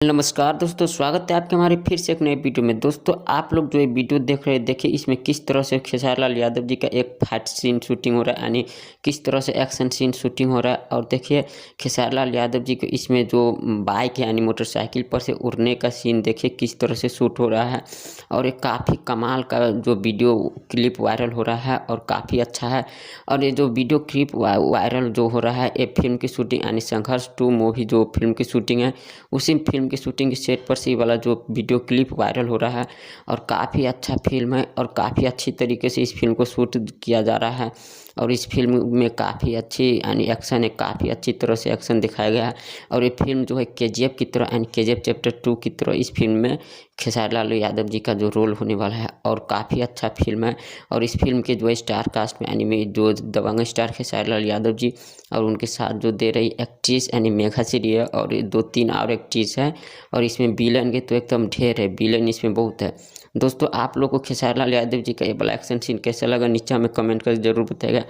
नमस्कार दोस्तों, स्वागत है आपके हमारे फिर से एक नए वीडियो में। दोस्तों आप लोग जो ये वीडियो देख रहे हैं, देखिए इसमें किस तरह से खेसारी लाल यादव जी का एक फाइट सीन शूटिंग हो रहा है, यानी किस तरह से एक्शन सीन शूटिंग हो रहा है। और देखिए खेसारी लाल यादव जी को इसमें जो बाइक यानी मोटरसाइकिल पर से उड़ने का सीन देखिए किस तरह से शूट हो रहा है। और ये काफ़ी कमाल का जो वीडियो क्लिप वायरल हो रहा है और काफ़ी अच्छा है। और ये जो वीडियो क्लिप वायरल जो हो रहा है, ये फिल्म की शूटिंग यानी संघर्ष 2 मूवी जो फिल्म की शूटिंग है, उसी फिल्म की शूटिंग के सेट पर से ये वाला जो वीडियो क्लिप वायरल हो रहा है। और काफ़ी अच्छा फिल्म है और काफ़ी अच्छी तरीके से इस फिल्म को शूट किया जा रहा है। और इस फिल्म में काफ़ी अच्छी यानी एक्शन है, काफ़ी अच्छी तरह से एक्शन दिखाया गया है। और ये फिल्म जो है केजीएफ की तरह यानी केजीएफ चैप्टर 2 की तरह इस फिल्म में खेसारी लाल यादव जी का जो रोल होने वाला है, और काफ़ी अच्छा फिल्म है। और इस फिल्म के जो स्टार कास्ट में यानी में जो दबंग स्टार खेसारी लाल यादव जी और उनके साथ जो दे रही एक्ट्रेस यानी मेघा श्री है, और 2-3 और एक्ट्रेस है। और इसमें विलन के तो एकदम ढेर है, विलन इसमें बहुत है। दोस्तों आप लोग को खेसारी लाल यादव जी का ये वाला एक्शन सीन कैसा लगा, नीचे हमें कमेंट कर जरूर बताइएगा।